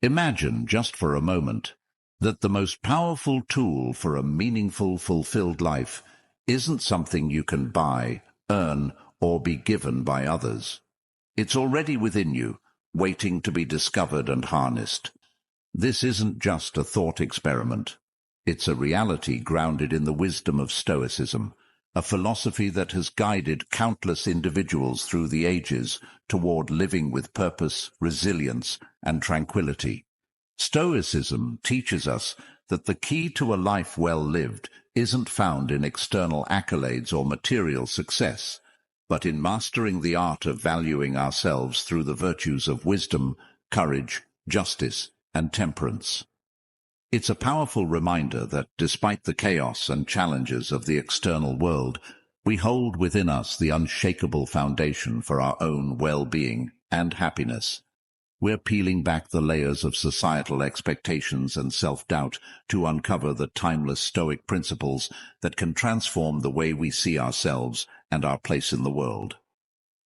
Imagine, just for a moment, that the most powerful tool for a meaningful, fulfilled life isn't something you can buy, earn, or be given by others. It's already within you, waiting to be discovered and harnessed. This isn't just a thought experiment. It's a reality grounded in the wisdom of Stoicism, a philosophy that has guided countless individuals through the ages toward living with purpose, resilience, and tranquility. Stoicism teaches us that the key to a life well lived isn't found in external accolades or material success, but in mastering the art of valuing ourselves through the virtues of wisdom, courage, justice, and temperance. It's a powerful reminder that despite the chaos and challenges of the external world, we hold within us the unshakable foundation for our own well-being and happiness. We're peeling back the layers of societal expectations and self-doubt to uncover the timeless Stoic principles that can transform the way we see ourselves and our place in the world.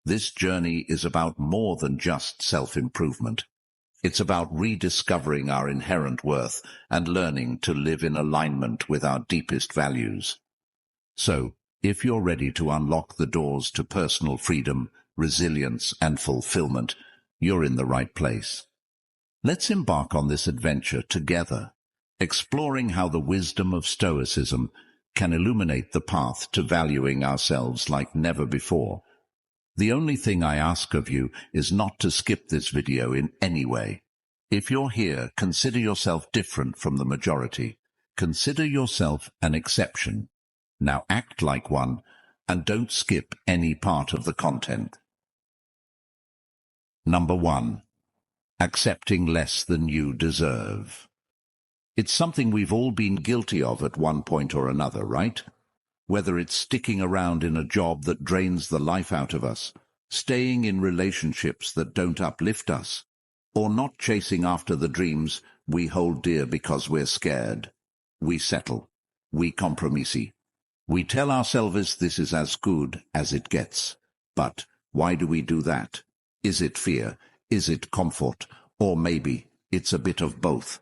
This journey is about more than just self-improvement. It's about rediscovering our inherent worth and learning to live in alignment with our deepest values. So, if you're ready to unlock the doors to personal freedom, resilience, and fulfillment, you're in the right place. Let's embark on this adventure together, exploring how the wisdom of Stoicism can illuminate the path to valuing ourselves like never before. The only thing I ask of you is not to skip this video in any way. If you're here, consider yourself different from the majority. Consider yourself an exception. Now act like one, and don't skip any part of the content. Number 1. Accepting less than you deserve. It's something we've all been guilty of at one point or another, right? Whether it's sticking around in a job that drains the life out of us, staying in relationships that don't uplift us, or not chasing after the dreams we hold dear because we're scared. We settle. We compromise. We tell ourselves this is as good as it gets. But why do we do that? Is it fear? Is it comfort? Or maybe it's a bit of both.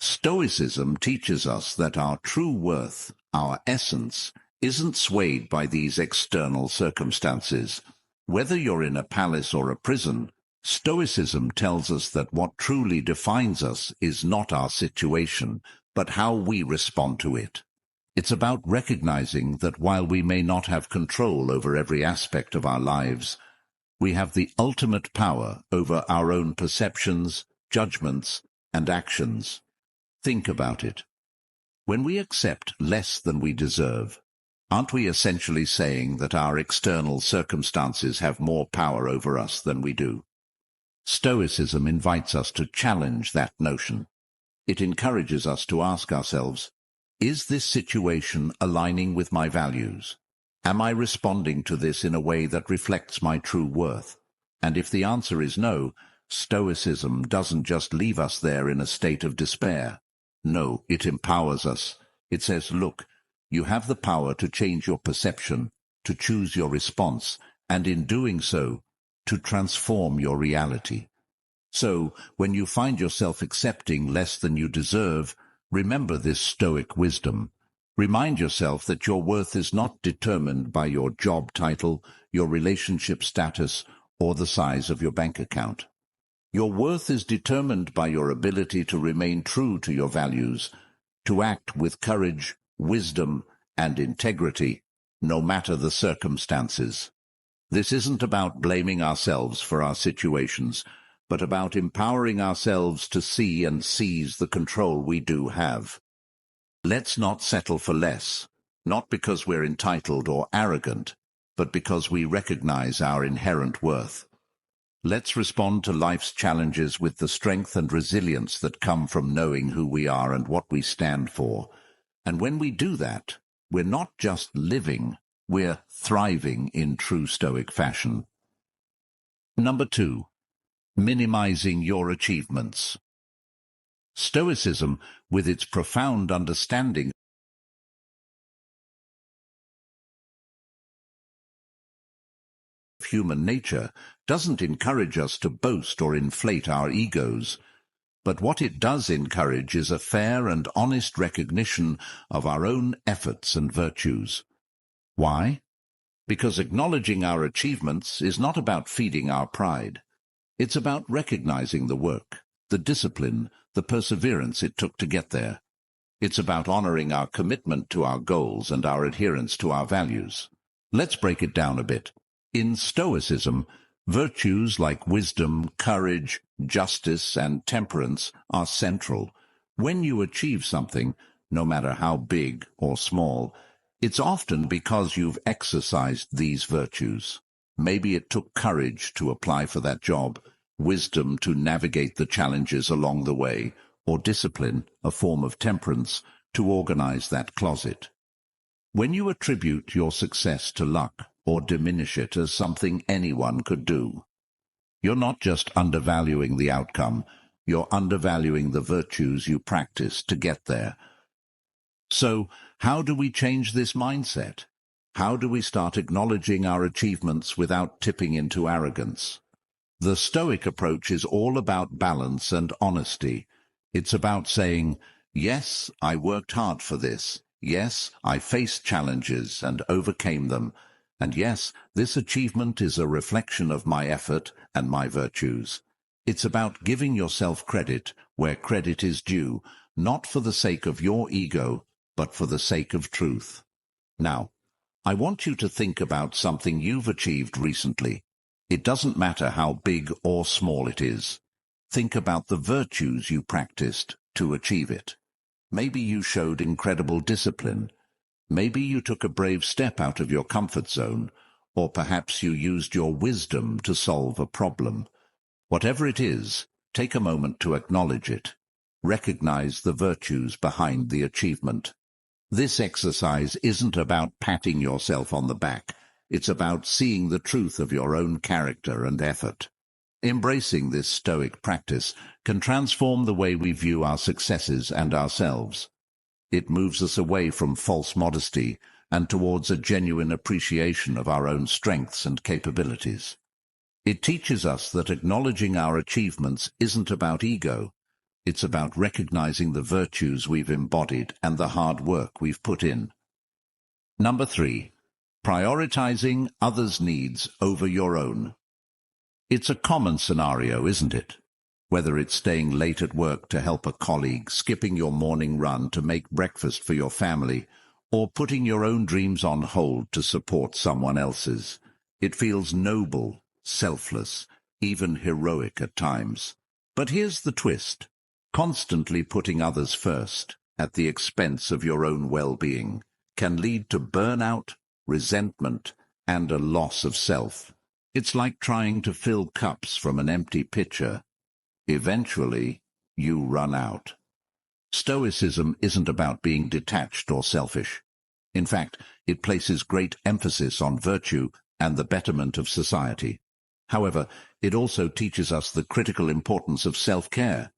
Stoicism teaches us that our true worth, our essence, isn't swayed by these external circumstances. Whether you're in a palace or a prison, Stoicism tells us that what truly defines us is not our situation, but how we respond to it. It's about recognizing that while we may not have control over every aspect of our lives, we have the ultimate power over our own perceptions, judgments, and actions. Think about it. When we accept less than we deserve, aren't we essentially saying that our external circumstances have more power over us than we do? Stoicism invites us to challenge that notion. It encourages us to ask ourselves, is this situation aligning with my values? Am I responding to this in a way that reflects my true worth? And if the answer is no, Stoicism doesn't just leave us there in a state of despair. No, it empowers us. It says, look, you have the power to change your perception, to choose your response, and in doing so, to transform your reality. So, when you find yourself accepting less than you deserve, remember this Stoic wisdom. Remind yourself that your worth is not determined by your job title, your relationship status, or the size of your bank account. Your worth is determined by your ability to remain true to your values, to act with courage, wisdom, and integrity, no matter the circumstances. This isn't about blaming ourselves for our situations, but about empowering ourselves to see and seize the control we do have. Let's not settle for less, not because we're entitled or arrogant, but because we recognize our inherent worth. Let's respond to life's challenges with the strength and resilience that come from knowing who we are and what we stand for. And when we do that, we're not just living, we're thriving in true Stoic fashion. Number 2. Minimizing your achievements. Stoicism, with its profound understanding of human nature, doesn't encourage us to boast or inflate our egos. but what it does encourage is a fair and honest recognition of our own efforts and virtues. Why? Because acknowledging our achievements is not about feeding our pride. It's about recognizing the work, the discipline, the perseverance it took to get there. It's about honoring our commitment to our goals and our adherence to our values. Let's break it down a bit. In Stoicism, virtues like wisdom, courage, justice, and temperance are central. When you achieve something, no matter how big or small, it's often because you've exercised these virtues. Maybe it took courage to apply for that job, wisdom to navigate the challenges along the way, or discipline, a form of temperance, to organize that closet. When you attribute your success to luck, or diminish it as something anyone could do, you're not just undervaluing the outcome, you're undervaluing the virtues you practice to get there. So, how do we change this mindset? How do we start acknowledging our achievements without tipping into arrogance? The Stoic approach is all about balance and honesty. It's about saying, yes, I worked hard for this. Yes, I faced challenges and overcame them. And yes, this achievement is a reflection of my effort and my virtues. It's about giving yourself credit where credit is due, not for the sake of your ego, but for the sake of truth. Now, I want you to think about something you've achieved recently. It doesn't matter how big or small it is. Think about the virtues you practiced to achieve it. Maybe you showed incredible discipline. Maybe you took a brave step out of your comfort zone, or perhaps you used your wisdom to solve a problem. Whatever it is, take a moment to acknowledge it. Recognize the virtues behind the achievement. This exercise isn't about patting yourself on the back. It's about seeing the truth of your own character and effort. Embracing this Stoic practice can transform the way we view our successes and ourselves. It moves us away from false modesty and towards a genuine appreciation of our own strengths and capabilities. It teaches us that acknowledging our achievements isn't about ego. It's about recognizing the virtues we've embodied and the hard work we've put in. Number 3. Prioritizing others' needs over your own. It's a common scenario, isn't it? Whether it's staying late at work to help a colleague, skipping your morning run to make breakfast for your family, or putting your own dreams on hold to support someone else's. It feels noble, selfless, even heroic at times. But here's the twist. Constantly putting others first, at the expense of your own well-being, can lead to burnout, resentment, and a loss of self. It's like trying to fill cups from an empty pitcher. Eventually, you run out. Stoicism isn't about being detached or selfish. In fact, it places great emphasis on virtue and the betterment of society. However, it also teaches us the critical importance of self-care.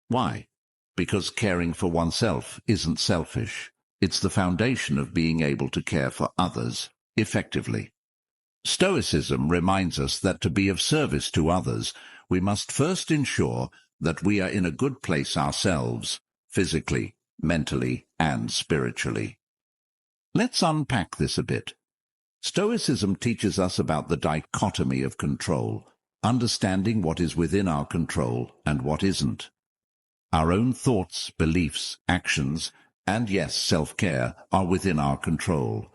Why? Because caring for oneself isn't selfish. It's the foundation of being able to care for others effectively. Stoicism reminds us that to be of service to others, we must first ensure that we are in a good place ourselves, physically, mentally, and spiritually. Let's unpack this a bit. Stoicism teaches us about the dichotomy of control, understanding what is within our control and what isn't. Our own thoughts, beliefs, actions, and yes, self-care are within our control.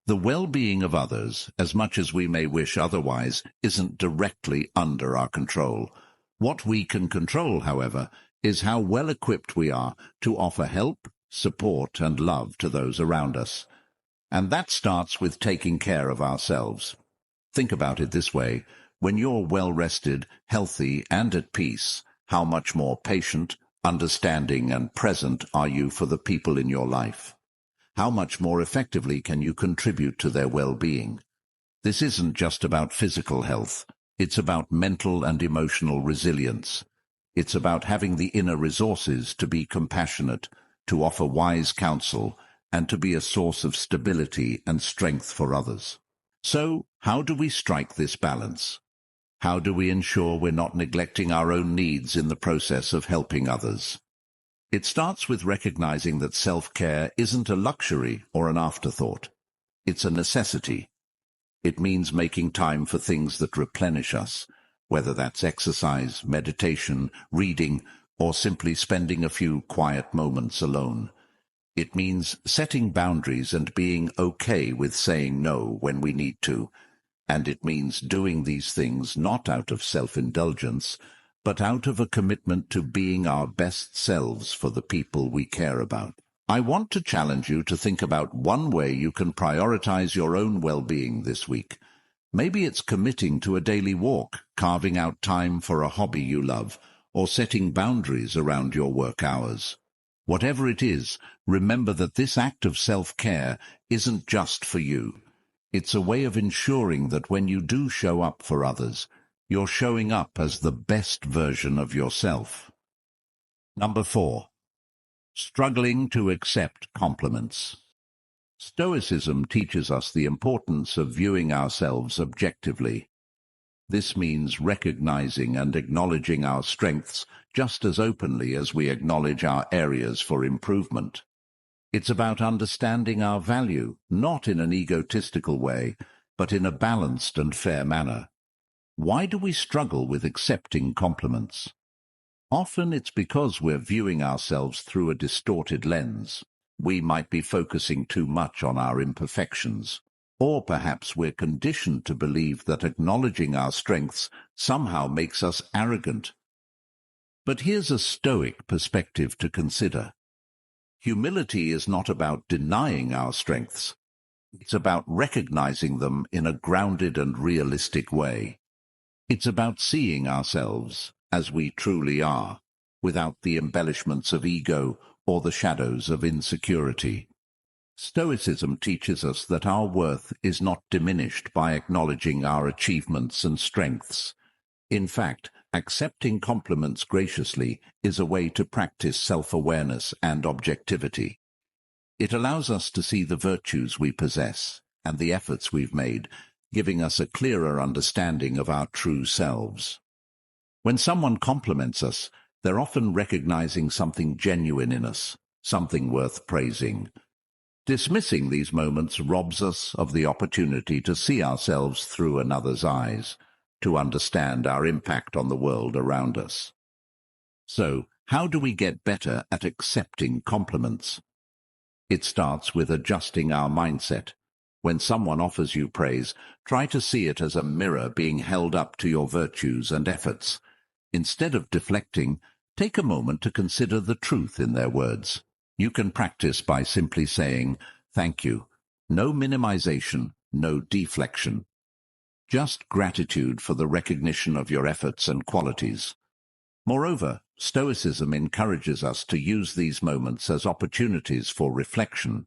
The well-being of others, as much as we may wish otherwise, isn't directly under our control. What we can control, however, is how well equipped we are to offer help, support, and love to those around us. And that starts with taking care of ourselves. Think about it this way. When you're well-rested, healthy, and at peace, how much more patient, understanding, and present are you for the people in your life? How much more effectively can you contribute to their well-being? This isn't just about physical health. It's about mental and emotional resilience. It's about having the inner resources to be compassionate, to offer wise counsel, and to be a source of stability and strength for others. So, how do we strike this balance? How do we ensure we're not neglecting our own needs in the process of helping others? It starts with recognizing that self-care isn't a luxury or an afterthought. It's a necessity. It means making time for things that replenish us, whether that's exercise, meditation, reading, or simply spending a few quiet moments alone. It means setting boundaries and being okay with saying no when we need to. And it means doing these things not out of self-indulgence, but out of a commitment to being our best selves for the people we care about. I want to challenge you to think about one way you can prioritize your own well-being this week. Maybe it's committing to a daily walk, carving out time for a hobby you love, or setting boundaries around your work hours. Whatever it is, remember that this act of self-care isn't just for you. It's a way of ensuring that when you do show up for others, you're showing up as the best version of yourself. Number 4. Struggling to accept compliments. Stoicism teaches us the importance of viewing ourselves objectively. This means recognizing and acknowledging our strengths just as openly as we acknowledge our areas for improvement. It's about understanding our value, not in an egotistical way, but in a balanced and fair manner. Why do we struggle with accepting compliments? Often it's because we're viewing ourselves through a distorted lens. We might be focusing too much on our imperfections. Or perhaps we're conditioned to believe that acknowledging our strengths somehow makes us arrogant. But here's a Stoic perspective to consider. Humility is not about denying our strengths. It's about recognizing them in a grounded and realistic way. It's about seeing ourselves as we truly are, without the embellishments of ego or the shadows of insecurity. Stoicism teaches us that our worth is not diminished by acknowledging our achievements and strengths. In fact, accepting compliments graciously is a way to practice self-awareness and objectivity. It allows us to see the virtues we possess and the efforts we've made, giving us a clearer understanding of our true selves. When someone compliments us, they're often recognizing something genuine in us, something worth praising. Dismissing these moments robs us of the opportunity to see ourselves through another's eyes, to understand our impact on the world around us. So, how do we get better at accepting compliments? It starts with adjusting our mindset. When someone offers you praise, try to see it as a mirror being held up to your virtues and efforts. Instead of deflecting, take a moment to consider the truth in their words. You can practice by simply saying, "Thank you." No minimization, no deflection. Just gratitude for the recognition of your efforts and qualities. Moreover, Stoicism encourages us to use these moments as opportunities for reflection.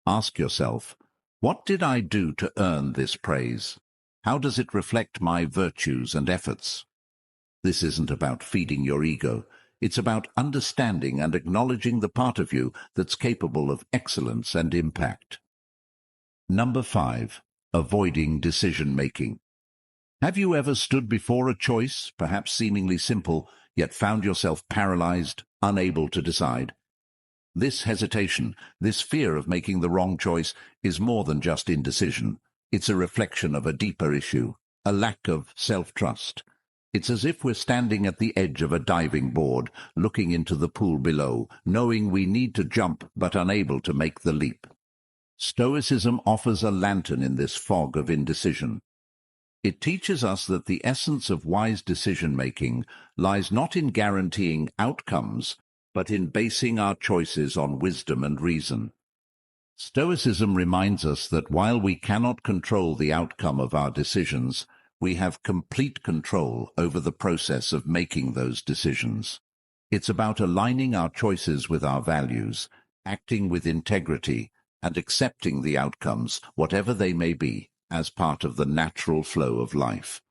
Ask yourself, what did I do to earn this praise? How does it reflect my virtues and efforts? This isn't about feeding your ego. It's about understanding and acknowledging the part of you that's capable of excellence and impact. Number 5. Avoiding decision-making. Have you ever stood before a choice, perhaps seemingly simple, yet found yourself paralyzed, unable to decide? This hesitation, this fear of making the wrong choice, is more than just indecision. It's a reflection of a deeper issue, a lack of self-trust. It's as if we're standing at the edge of a diving board, looking into the pool below, knowing we need to jump but unable to make the leap. Stoicism offers a lantern in this fog of indecision. It teaches us that the essence of wise decision-making lies not in guaranteeing outcomes, but in basing our choices on wisdom and reason. Stoicism reminds us that while we cannot control the outcome of our decisions, we have complete control over the process of making those decisions. It's about aligning our choices with our values, acting with integrity, and accepting the outcomes, whatever they may be, as part of the natural flow of life.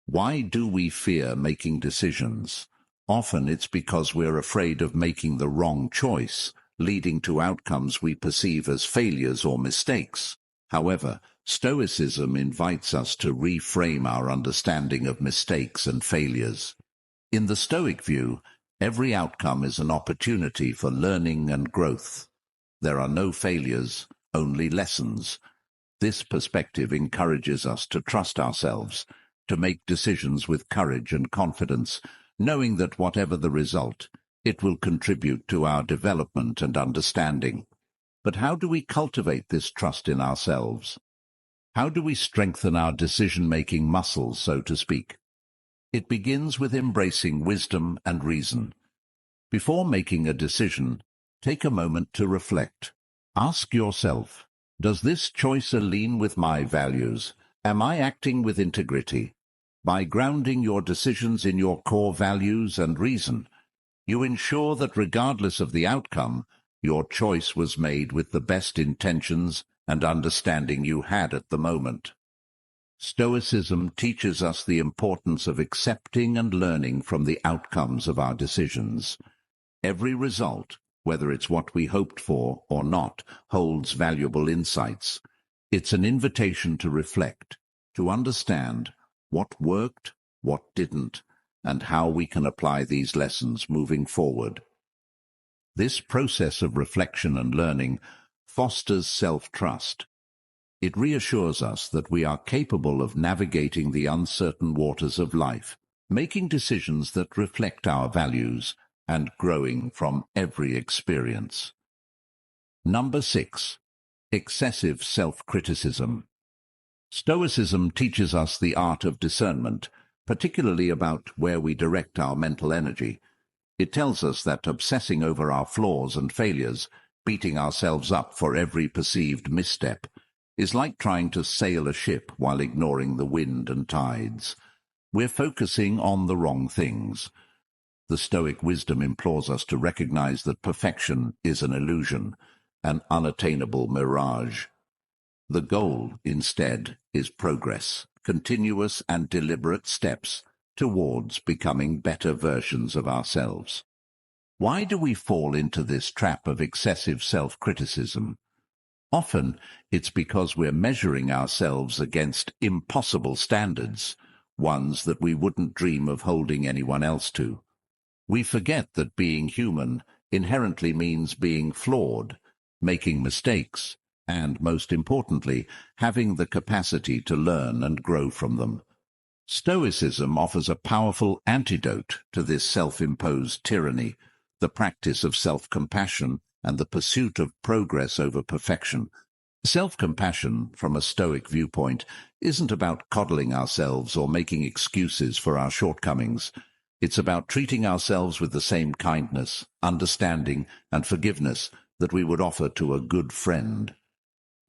Why do we fear making decisions? Often it's because we're afraid of making the wrong choice, leading to outcomes we perceive as failures or mistakes. However, Stoicism invites us to reframe our understanding of mistakes and failures. In the Stoic view, every outcome is an opportunity for learning and growth. There are no failures, only lessons. This perspective encourages us to trust ourselves, to make decisions with courage and confidence, knowing that whatever the result, it will contribute to our development and understanding. But how do we cultivate this trust in ourselves? How do we strengthen our decision-making muscles, so to speak? It begins with embracing wisdom and reason. Before making a decision, take a moment to reflect. Ask yourself, does this choice align with my values? Am I acting with integrity? By grounding your decisions in your core values and reason, you ensure that regardless of the outcome, your choice was made with the best intentions and understanding you had at the moment. Stoicism teaches us the importance of accepting and learning from the outcomes of our decisions. Every result, whether it's what we hoped for or not, holds valuable insights. It's an invitation to reflect, to understand what worked, what didn't, and how we can apply these lessons moving forward. This process of reflection and learning fosters self-trust. It reassures us that we are capable of navigating the uncertain waters of life, making decisions that reflect our values, and growing from every experience. Number 6. Excessive self-criticism. Stoicism teaches us the art of discernment, particularly about where we direct our mental energy. It tells us that obsessing over our flaws and failures, beating ourselves up for every perceived misstep, is like trying to sail a ship while ignoring the wind and tides. We're focusing on the wrong things. The Stoic wisdom implores us to recognize that perfection is an illusion, an unattainable mirage. The goal, instead, is progress, continuous and deliberate steps towards becoming better versions of ourselves. Why do we fall into this trap of excessive self-criticism? Often, it's because we're measuring ourselves against impossible standards, ones that we wouldn't dream of holding anyone else to. We forget that being human inherently means being flawed, making mistakes, and, most importantly, having the capacity to learn and grow from them. Stoicism offers a powerful antidote to this self-imposed tyranny, the practice of self-compassion and the pursuit of progress over perfection. Self-compassion, from a Stoic viewpoint, isn't about coddling ourselves or making excuses for our shortcomings. It's about treating ourselves with the same kindness, understanding, and forgiveness that we would offer to a good friend.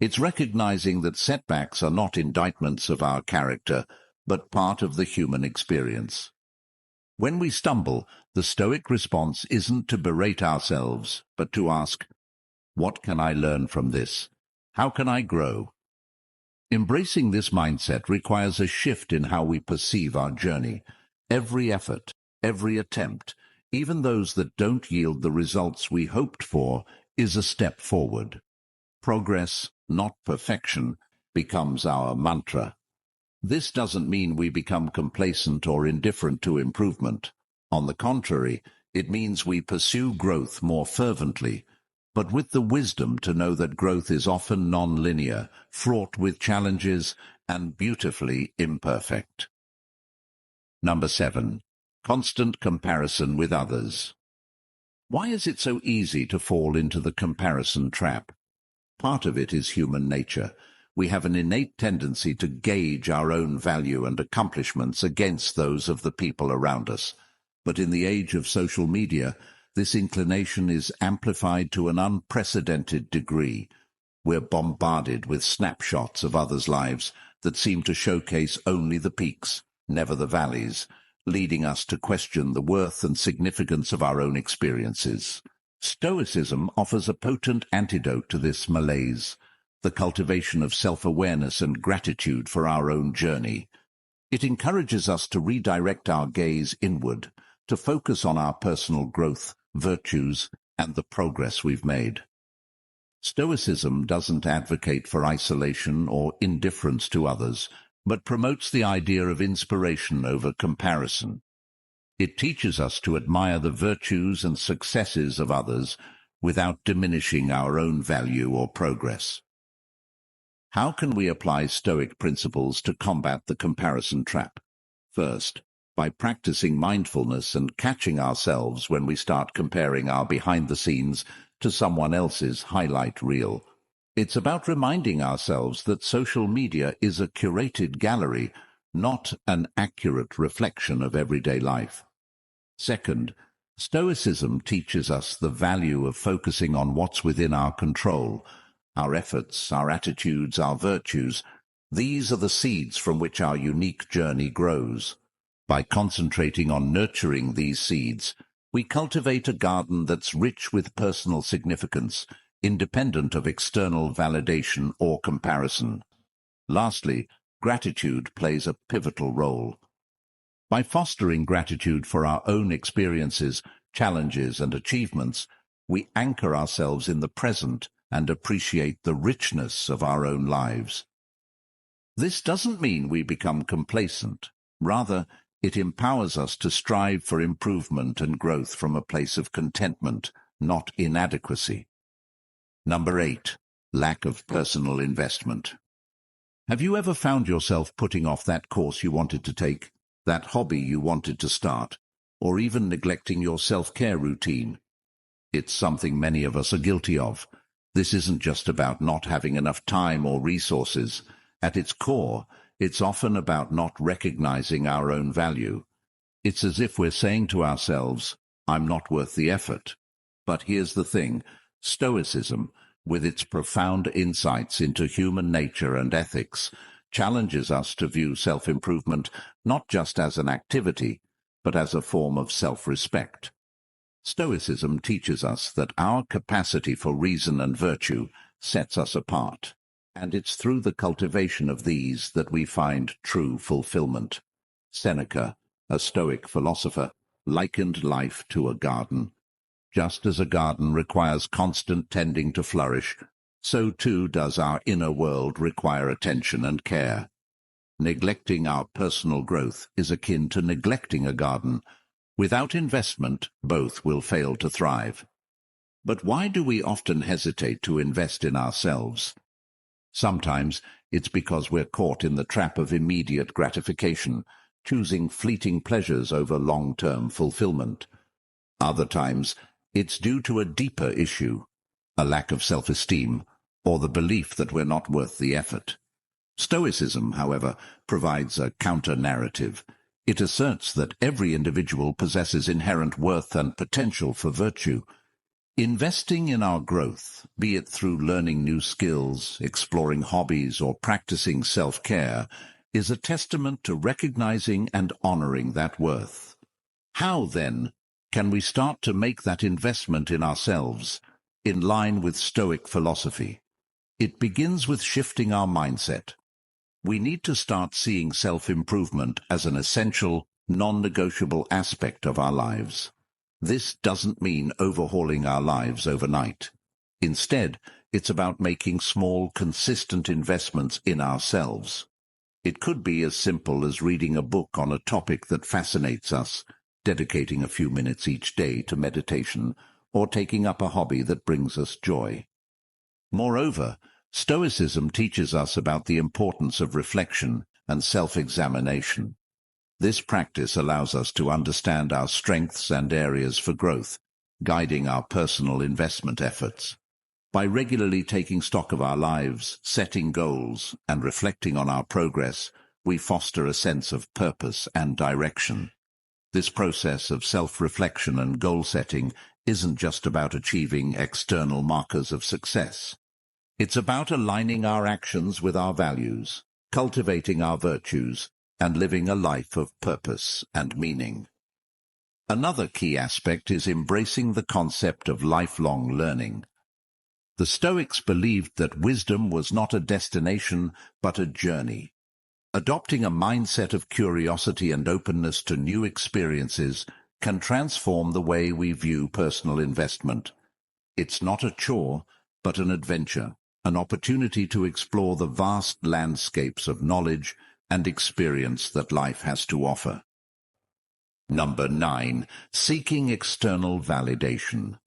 It's recognizing that setbacks are not indictments of our character, but part of the human experience. When we stumble, the Stoic response isn't to berate ourselves, but to ask, what can I learn from this? How can I grow? Embracing this mindset requires a shift in how we perceive our journey. Every effort, every attempt, even those that don't yield the results we hoped for, is a step forward. Progress, not perfection, becomes our mantra. This doesn't mean we become complacent or indifferent to improvement. On the contrary, it means we pursue growth more fervently, but with the wisdom to know that growth is often non-linear, fraught with challenges, and beautifully imperfect. Number 7. Constant comparison with others. Why is it so easy to fall into the comparison trap? Part of it is human nature. We have an innate tendency to gauge our own value and accomplishments against those of the people around us. But in the age of social media, this inclination is amplified to an unprecedented degree. We're bombarded with snapshots of others' lives that seem to showcase only the peaks, never the valleys, leading us to question the worth and significance of our own experiences. Stoicism offers a potent antidote to this malaise, the cultivation of self-awareness and gratitude for our own journey. It encourages us to redirect our gaze inward, to focus on our personal growth, virtues, and the progress we've made. Stoicism doesn't advocate for isolation or indifference to others, but promotes the idea of inspiration over comparison. It teaches us to admire the virtues and successes of others without diminishing our own value or progress. How can we apply Stoic principles to combat the comparison trap? First, by practicing mindfulness and catching ourselves when we start comparing our behind the scenes to someone else's highlight reel. It's about reminding ourselves that social media is a curated gallery, not an accurate reflection of everyday life. Second, Stoicism teaches us the value of focusing on what's within our control, our efforts, our attitudes, our virtues. These are the seeds from which our unique journey grows. By concentrating on nurturing these seeds, we cultivate a garden that's rich with personal significance, independent of external validation or comparison. Lastly, gratitude plays a pivotal role. By fostering gratitude for our own experiences, challenges, and achievements, we anchor ourselves in the present and appreciate the richness of our own lives. This doesn't mean we become complacent. Rather, it empowers us to strive for improvement and growth from a place of contentment, not inadequacy. Number 8. Lack of personal investment. Have you ever found yourself putting off that course you wanted to take, that hobby you wanted to start, or even neglecting your self-care routine? It's something many of us are guilty of. This isn't just about not having enough time or resources. At its core, it's often about not recognizing our own value. It's as if we're saying to ourselves, "I'm not worth the effort." But here's the thing, Stoicism, with its profound insights into human nature and ethics, challenges us to view self-improvement not just as an activity, but as a form of self-respect. Stoicism teaches us that our capacity for reason and virtue sets us apart, and it's through the cultivation of these that we find true fulfillment. Seneca, a Stoic philosopher, likened life to a garden. Just as a garden requires constant tending to flourish, so too does our inner world require attention and care. Neglecting our personal growth is akin to neglecting a garden. Without investment, both will fail to thrive. But why do we often hesitate to invest in ourselves? Sometimes it's because we're caught in the trap of immediate gratification, choosing fleeting pleasures over long-term fulfillment. Other times, it's due to a deeper issue, a lack of self-esteem, or the belief that we're not worth the effort. Stoicism, however, provides a counter-narrative. It asserts that every individual possesses inherent worth and potential for virtue. Investing in our growth, be it through learning new skills, exploring hobbies, or practicing self-care, is a testament to recognizing and honoring that worth. How, then, can we start to make that investment in ourselves, in line with Stoic philosophy? It begins with shifting our mindset. We need to start seeing self-improvement as an essential, non-negotiable aspect of our lives. This doesn't mean overhauling our lives overnight. Instead, it's about making small, consistent investments in ourselves. It could be as simple as reading a book on a topic that fascinates us, dedicating a few minutes each day to meditation, or taking up a hobby that brings us joy. Moreover, Stoicism teaches us about the importance of reflection and self-examination. This practice allows us to understand our strengths and areas for growth, guiding our personal investment efforts. By regularly taking stock of our lives, setting goals, and reflecting on our progress, we foster a sense of purpose and direction. This process of self-reflection and goal-setting isn't just about achieving external markers of success. It's about aligning our actions with our values, cultivating our virtues, and living a life of purpose and meaning. Another key aspect is embracing the concept of lifelong learning. The Stoics believed that wisdom was not a destination, but a journey. Adopting a mindset of curiosity and openness to new experiences can transform the way we view personal investment. It's not a chore, but an adventure, an opportunity to explore the vast landscapes of knowledge and experience that life has to offer. Number 9. Seeking external validation.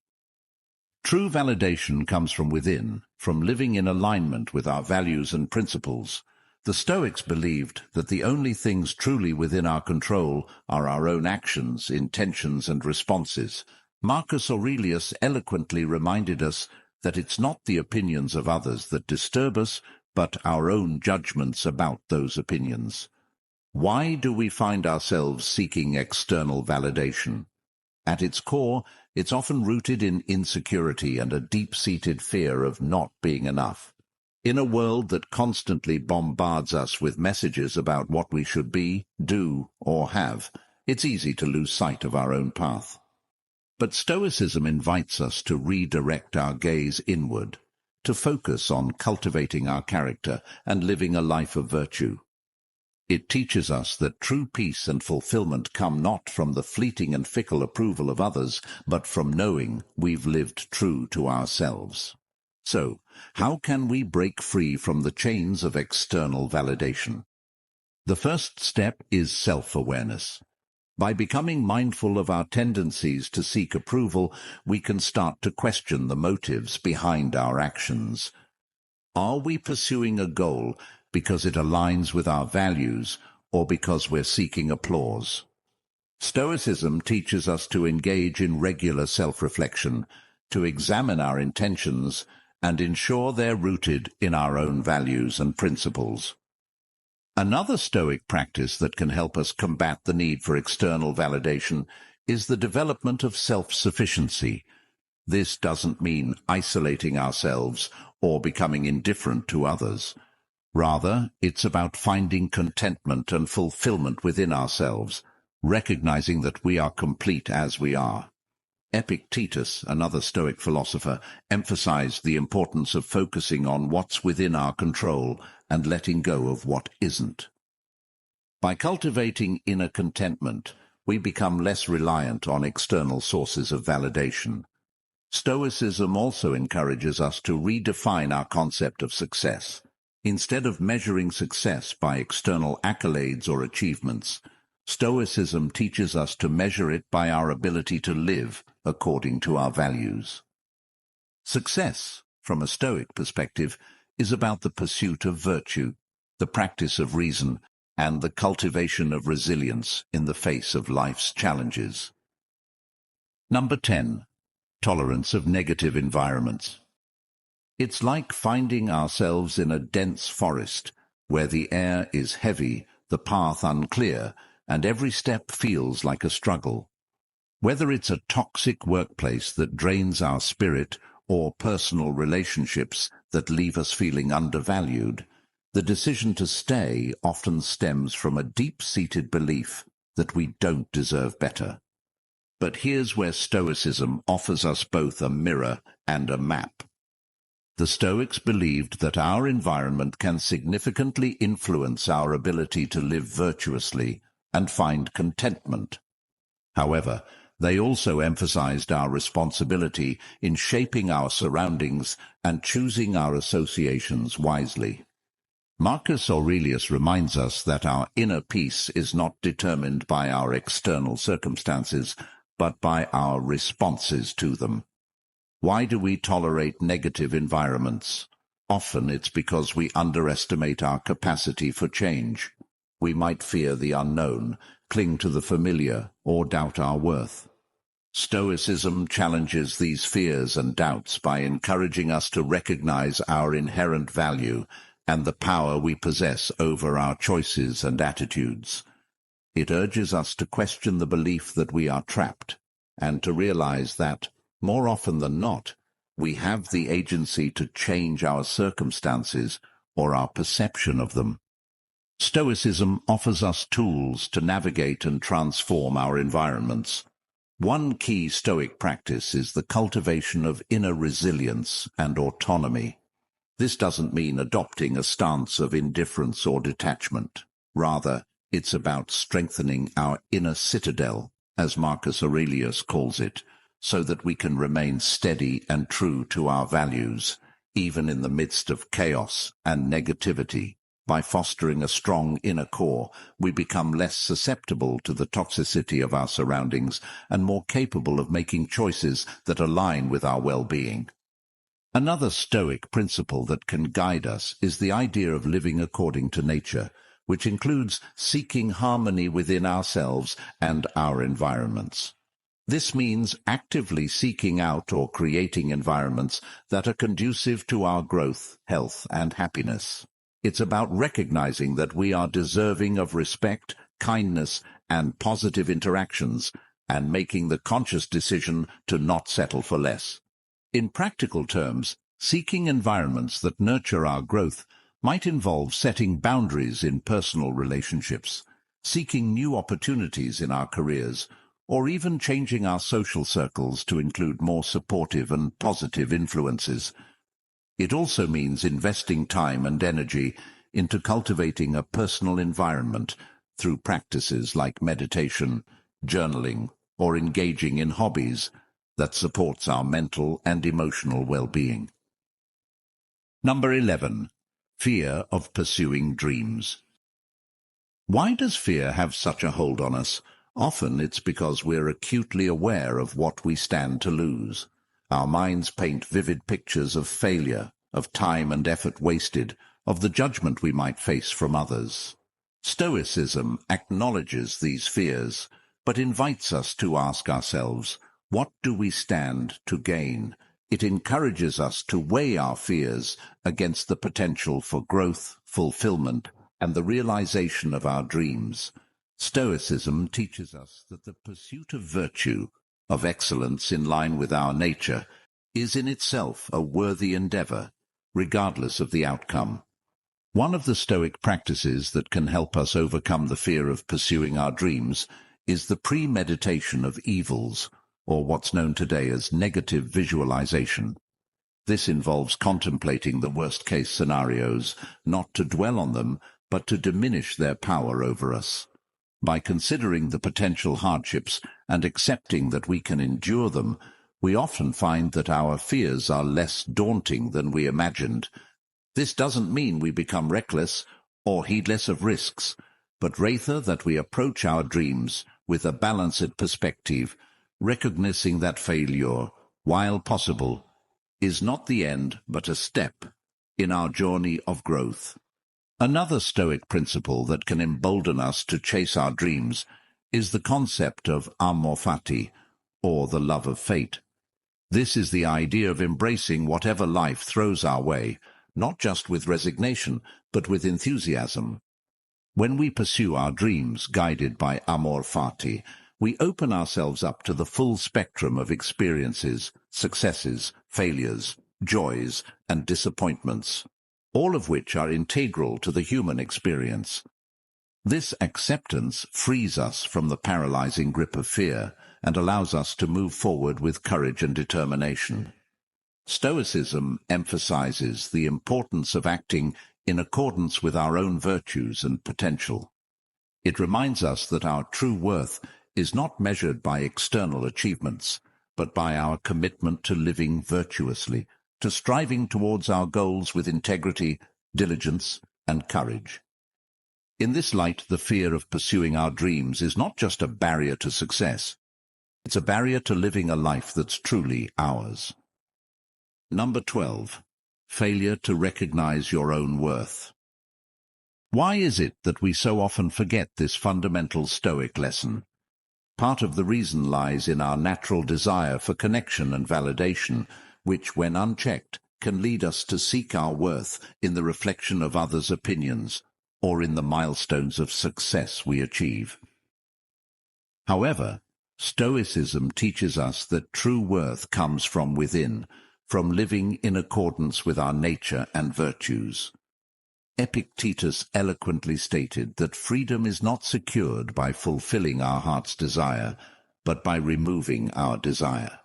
True validation comes from within, from living in alignment with our values and principles. The Stoics believed that the only things truly within our control are our own actions, intentions, and responses. Marcus Aurelius eloquently reminded us that it's not the opinions of others that disturb us, but our own judgments about those opinions. Why do we find ourselves seeking external validation? At its core, it's often rooted in insecurity and a deep-seated fear of not being enough. In a world that constantly bombards us with messages about what we should be, do, or have, it's easy to lose sight of our own path. But Stoicism invites us to redirect our gaze inward, to focus on cultivating our character and living a life of virtue. It teaches us that true peace and fulfillment come not from the fleeting and fickle approval of others, but from knowing we've lived true to ourselves. So, how can we break free from the chains of external validation? The first step is self-awareness. By becoming mindful of our tendencies to seek approval, we can start to question the motives behind our actions. Are we pursuing a goal because it aligns with our values, or because we're seeking applause? Stoicism teaches us to engage in regular self-reflection, to examine our intentions, and ensure they're rooted in our own values and principles. Another Stoic practice that can help us combat the need for external validation is the development of self-sufficiency. This doesn't mean isolating ourselves or becoming indifferent to others. Rather, it's about finding contentment and fulfillment within ourselves, recognizing that we are complete as we are. Epictetus, another Stoic philosopher, emphasized the importance of focusing on what's within our control and letting go of what isn't. By cultivating inner contentment, we become less reliant on external sources of validation. Stoicism also encourages us to redefine our concept of success. Instead of measuring success by external accolades or achievements, Stoicism teaches us to measure it by our ability to live according to our values. Success, from a Stoic perspective, is about the pursuit of virtue, the practice of reason, and the cultivation of resilience in the face of life's challenges. Number 10. Tolerance of negative environments. It's like finding ourselves in a dense forest, where the air is heavy, the path unclear, and every step feels like a struggle. Whether it's a toxic workplace that drains our spirit or personal relationships that leave us feeling undervalued, the decision to stay often stems from a deep-seated belief that we don't deserve better. But here's where Stoicism offers us both a mirror and a map. The Stoics believed that our environment can significantly influence our ability to live virtuously and find contentment. However, they also emphasized our responsibility in shaping our surroundings and choosing our associations wisely. Marcus Aurelius reminds us that our inner peace is not determined by our external circumstances, but by our responses to them. Why do we tolerate negative environments? Often it's because we underestimate our capacity for change. We might fear the unknown, cling to the familiar, or doubt our worth. Stoicism challenges these fears and doubts by encouraging us to recognize our inherent value and the power we possess over our choices and attitudes. It urges us to question the belief that we are trapped, and to realize that, more often than not, we have the agency to change our circumstances or our perception of them. Stoicism offers us tools to navigate and transform our environments. One key Stoic practice is the cultivation of inner resilience and autonomy. This doesn't mean adopting a stance of indifference or detachment. Rather, it's about strengthening our inner citadel, as Marcus Aurelius calls it, so that we can remain steady and true to our values, even in the midst of chaos and negativity. By fostering a strong inner core, we become less susceptible to the toxicity of our surroundings and more capable of making choices that align with our well-being. Another Stoic principle that can guide us is the idea of living according to nature, which includes seeking harmony within ourselves and our environments. This means actively seeking out or creating environments that are conducive to our growth, health, and happiness. It's about recognizing that we are deserving of respect, kindness, and positive interactions, and making the conscious decision to not settle for less. In practical terms, seeking environments that nurture our growth might involve setting boundaries in personal relationships, seeking new opportunities in our careers, or even changing our social circles to include more supportive and positive influences. It also means investing time and energy into cultivating a personal environment through practices like meditation, journaling, or engaging in hobbies that supports our mental and emotional well-being. Number 11. Fear of pursuing dreams. Why does fear have such a hold on us? Often it's because we're acutely aware of what we stand to lose. Our minds paint vivid pictures of failure, of time and effort wasted, of the judgment we might face from others. Stoicism acknowledges these fears, but invites us to ask ourselves, what do we stand to gain? It encourages us to weigh our fears against the potential for growth, fulfillment, and the realization of our dreams. Stoicism teaches us that the pursuit of virtue, of excellence in line with our nature, is in itself a worthy endeavor, regardless of the outcome. One of the Stoic practices that can help us overcome the fear of pursuing our dreams is the premeditation of evils, or what's known today as negative visualization. This involves contemplating the worst-case scenarios, not to dwell on them, but to diminish their power over us. By considering the potential hardships and accepting that we can endure them, we often find that our fears are less daunting than we imagined. This doesn't mean we become reckless or heedless of risks, but rather that we approach our dreams with a balanced perspective, recognizing that failure, while possible, is not the end but a step in our journey of growth. Another Stoic principle that can embolden us to chase our dreams is the concept of amor fati, or the love of fate. This is the idea of embracing whatever life throws our way, not just with resignation, but with enthusiasm. When we pursue our dreams guided by amor fati, we open ourselves up to the full spectrum of experiences, successes, failures, joys, and disappointments, all of which are integral to the human experience. This acceptance frees us from the paralyzing grip of fear and allows us to move forward with courage and determination. Stoicism emphasizes the importance of acting in accordance with our own virtues and potential. It reminds us that our true worth is not measured by external achievements, but by our commitment to living virtuously, to striving towards our goals with integrity, diligence, and courage. In this light, the fear of pursuing our dreams is not just a barrier to success. It's a barrier to living a life that's truly ours. Number 12. Failure to recognize your own worth. Why is it that we so often forget this fundamental Stoic lesson? Part of the reason lies in our natural desire for connection and validation, which, when unchecked, can lead us to seek our worth in the reflection of others' opinions or in the milestones of success we achieve. However, Stoicism teaches us that true worth comes from within, from living in accordance with our nature and virtues. Epictetus eloquently stated that freedom is not secured by fulfilling our heart's desire, but by removing our desire.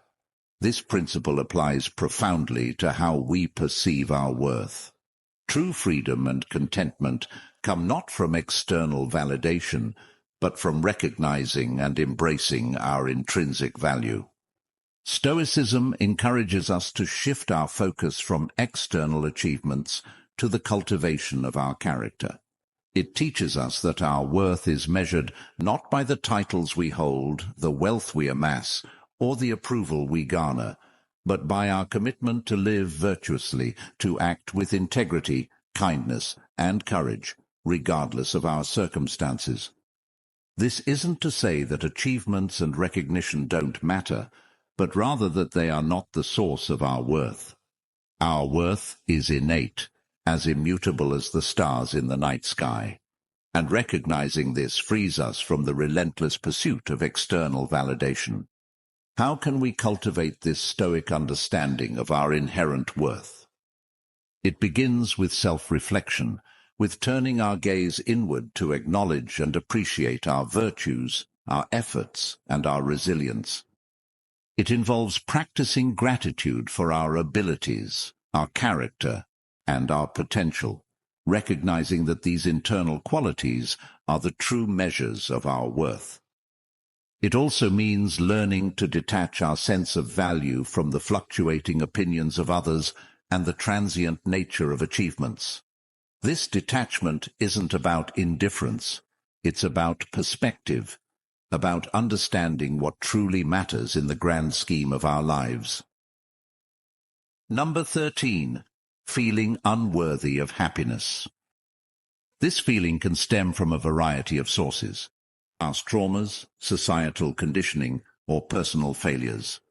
This principle applies profoundly to how we perceive our worth. True freedom and contentment come not from external validation, but from recognizing and embracing our intrinsic value. Stoicism encourages us to shift our focus from external achievements to the cultivation of our character. It teaches us that our worth is measured not by the titles we hold, the wealth we amass, or the approval we garner, but by our commitment to live virtuously, to act with integrity, kindness, and courage, regardless of our circumstances. This isn't to say that achievements and recognition don't matter, but rather that they are not the source of our worth. Our worth is innate, as immutable as the stars in the night sky, and recognizing this frees us from the relentless pursuit of external validation. How can we cultivate this Stoic understanding of our inherent worth? It begins with self-reflection, with turning our gaze inward to acknowledge and appreciate our virtues, our efforts, and our resilience. It involves practicing gratitude for our abilities, our character, and our potential, recognizing that these internal qualities are the true measures of our worth. It also means learning to detach our sense of value from the fluctuating opinions of others and the transient nature of achievements. This detachment isn't about indifference, it's about perspective, about understanding what truly matters in the grand scheme of our lives. Number 13. Feeling unworthy of happiness. This feeling can stem from a variety of sources: past traumas, societal conditioning, or personal failures.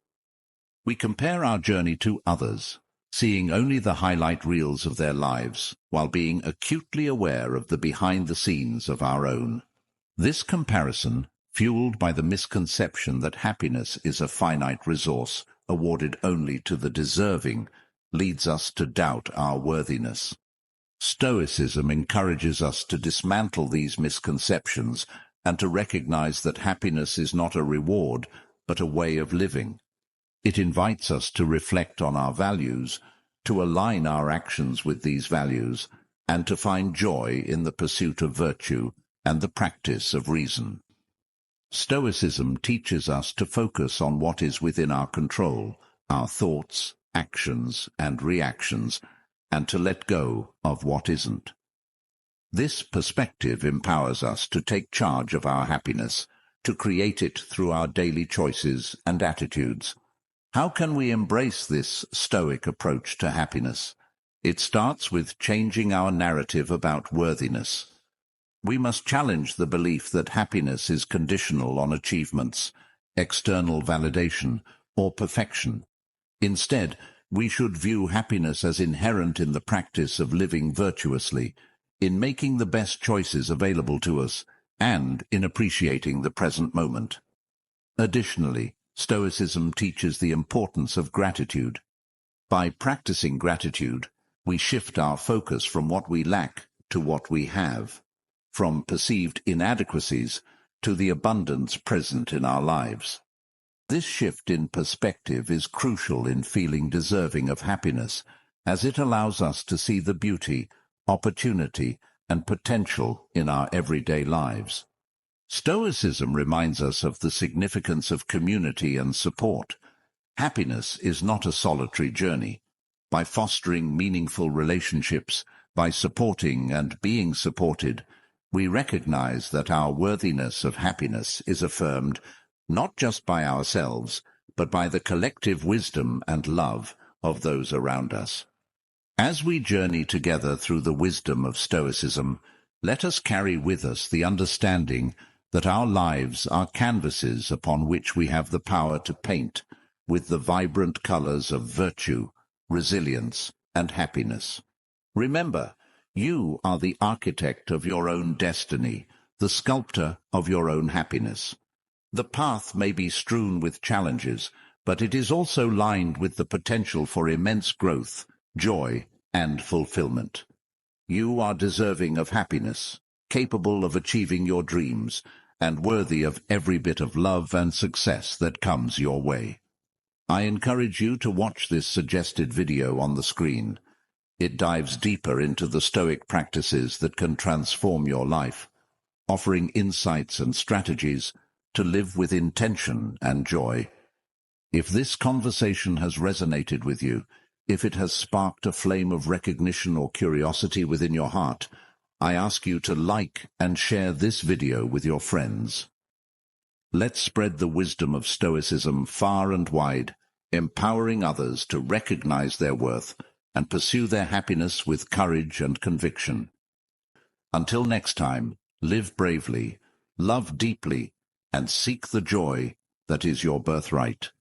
We compare our journey to others, seeing only the highlight reels of their lives, while being acutely aware of the behind-the-scenes of our own. This comparison, fueled by the misconception that happiness is a finite resource awarded only to the deserving, leads us to doubt our worthiness. Stoicism encourages us to dismantle these misconceptions and to recognize that happiness is not a reward, but a way of living. It invites us to reflect on our values, to align our actions with these values, and to find joy in the pursuit of virtue and the practice of reason. Stoicism teaches us to focus on what is within our control, our thoughts, actions, and reactions, and to let go of what isn't. This perspective empowers us to take charge of our happiness, to create it through our daily choices and attitudes. How can we embrace this Stoic approach to happiness? It starts with changing our narrative about worthiness. We must challenge the belief that happiness is conditional on achievements, external validation, or perfection. Instead, we should view happiness as inherent in the practice of living virtuously, in making the best choices available to us, and in appreciating the present moment. Additionally, Stoicism teaches the importance of gratitude. By practicing gratitude, we shift our focus from what we lack to what we have, from perceived inadequacies to the abundance present in our lives. This shift in perspective is crucial in feeling deserving of happiness, as it allows us to see the beauty, opportunity, and potential in our everyday lives. Stoicism reminds us of the significance of community and support. Happiness is not a solitary journey. By fostering meaningful relationships, by supporting and being supported, we recognize that our worthiness of happiness is affirmed not just by ourselves, but by the collective wisdom and love of those around us. As we journey together through the wisdom of Stoicism, let us carry with us the understanding that our lives are canvases upon which we have the power to paint with the vibrant colors of virtue, resilience, and happiness. Remember, you are the architect of your own destiny, the sculptor of your own happiness. The path may be strewn with challenges, but it is also lined with the potential for immense growth, joy, and fulfillment. You are deserving of happiness, capable of achieving your dreams, and worthy of every bit of love and success that comes your way. I encourage you to watch this suggested video on the screen. It dives deeper into the Stoic practices that can transform your life, offering insights and strategies to live with intention and joy. If this conversation has resonated with you, if it has sparked a flame of recognition or curiosity within your heart, I ask you to like and share this video with your friends. Let's spread the wisdom of Stoicism far and wide, empowering others to recognize their worth and pursue their happiness with courage and conviction. Until next time, live bravely, love deeply, and seek the joy that is your birthright.